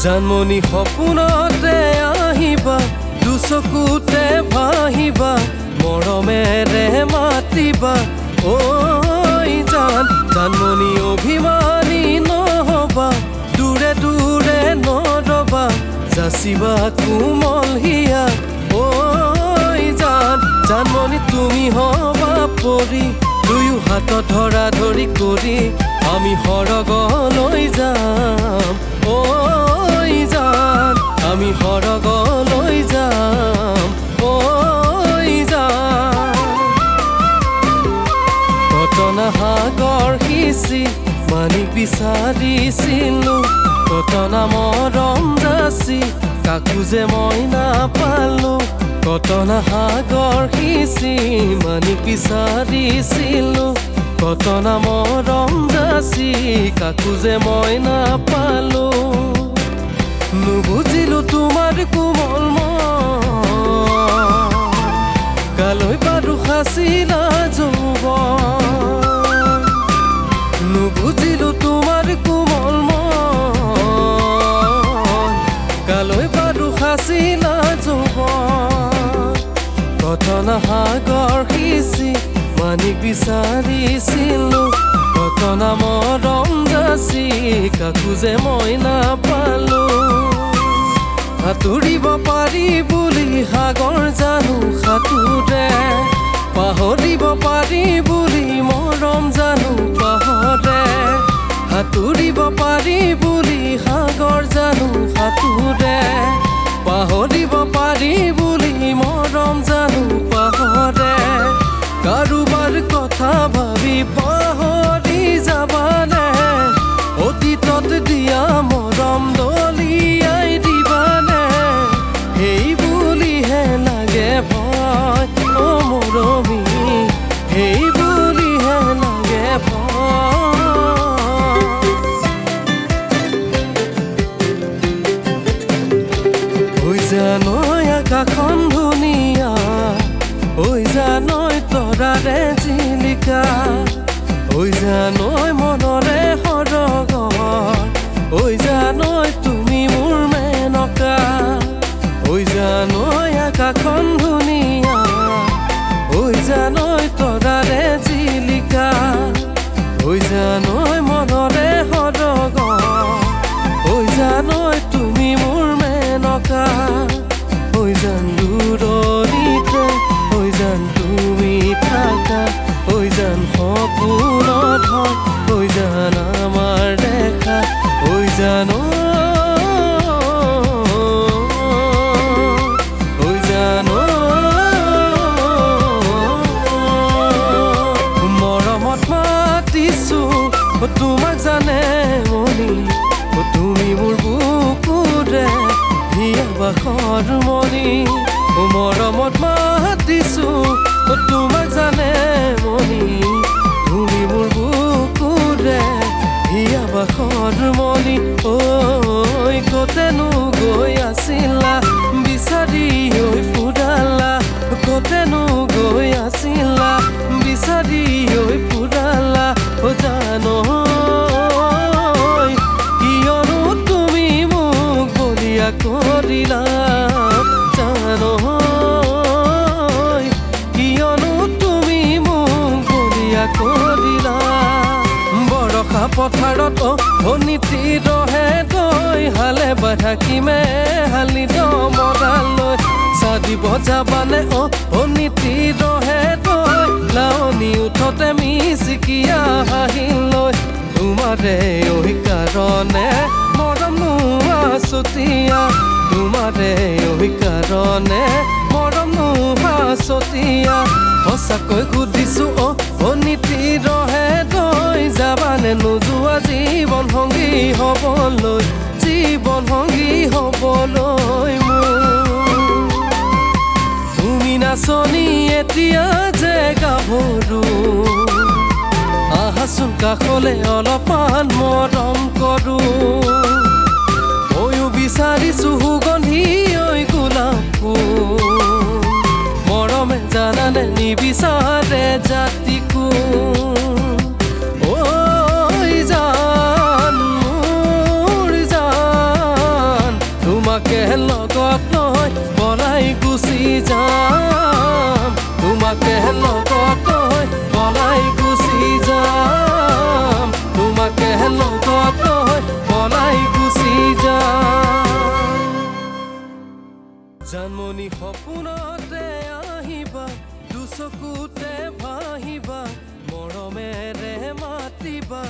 জানমনি সপোনতে আহিবা দুচকুতে ভাহিবা মৰমেৰে মাতিবা ঐ জানমনি অভিমানী নহবা দূৰে দূৰে নৰবা যাচিবা কোমল হিয়া ঐ জানমনি তুমি হবা পৰি দুয়ো হাত ধৰা ধৰি কৰি আমি সৰগলৈ যাম ঐ আমি সৰগলৈ যাম ঐ কটনা সাগৰ সিঁচি মানিক বিচাৰিছিলো কটনা মৰম যাচি কাকো যে মই নাপালো কটনা সাগৰ সিঁচি মানিক বিচাৰিছিলো কটনা মৰম যাচি কাকো যে মই নাপালো নুবুজিলো তোমাৰ কোমল মন কালৈ বাৰু সাঁচিলা যৌৱন নুবুজিলো তোমাৰ কোমল মন কালৈ বাৰু সাঁচিলা যৌৱন কটনা সাগৰ সিঁচি মানিক বিচাৰিছিলো কটনা মৰম যাচি কাকো যে মই নাপালো সাঁতুৰিব পাৰি বুলি সাগৰ জানো সাঁতোৰে পাহৰিব পাৰি বুলি মৰম জানো পাহৰে সাঁতুৰিব পাৰি বুলি সাগৰ জানো সাঁতোৰে পাহৰিব পাৰি বুলি মৰম জানো পাহৰে কাৰোবাৰ কথা ভাবি পাহৰি যাবানে অতীতত দিয়া মৰম দলিয়াই দিবানে সেই বুলিহে লাগে ভয় অ মৰমী সেই বুলিহে লাগে ভয় জানৈ আকাশখন ধুনীয়া ঐ জানৈ তৰাৰে জিলিকা ঐ জানৈ মনৰে সৰগৰ ঐ জানৈ তুমি মোৰ মেনকা ঐ জানৈ আকাশখন ধুনীয়া ঐ জানৈ তৰাৰে জিলিকা ঐ জানৈ মনৰে সৰগৰ ঐ জানৈ তুমি মোৰ মেনকা ঐ জান দূৰণিতে ঐ জান তুমি থাকা ঐ জান সপোনত হয় ঐ জান আমাৰ দেখা ঐ জান ঐ জান মৰমত মাতিছো তোমাক জানে মনি তুমি মোৰ বুকুৰে হিয়া বাখৰ মনি মৰমত মাতিছো তোমাক জানে মনি তুমি মোৰ বুকুৰে হিয়া বাখৰ মনি ঐ কতেনো গৈ আছিলা বিচাৰি ঐ ফুৰালা কতেনো গৈ আছিলা বিচাৰি ঐ ফুৰালা ও জানৈ কিয়নো তুমি মোক বলিয়া কৰিলা জানৈ কিয়নো তুমি মোক বলিয়া কৰিলা বৰষা পথাৰত অনীতি ৰহে তই হালে বাধাকিমে হালি দমৰালৈ চাদিব যাবানে অনীতি ৰহে তই লাৱনি উঠতে মিচিকিয়া হাঁহিলৈ তোমাৰে ঐ কাৰণে মৰম নোহোৱা চতিয়া তোমাৰে ঐ কাৰণে মৰম নোহোৱা চতিয়া সঁচাকৈ সুধিছো অনীতি ৰহে তই যাবানে নোযোৱা জীৱন সংগী হ'বলৈ জীৱন সংগী হ'বলৈ মোৰ তুমি নাচনি এতিয়া যে গাভৰু আহাচোন কাষলে অলপমান মৰম কৰো ময়ো বিচাৰিছো সুগন্ধি ঐ গোলাপ ফুল মৰমে জানানে নিবিচাৰে জাতিকো ঐ জান মোৰ জান গুচি যাম তোমাকে লগত লৈ পলাই গুচি যাম তোমাকে লগত লৈ পলাই গুচি যাম জানমনি সপোনতে আহিবা দুচকুতে ভাহিবা মৰমেৰে মাতিবা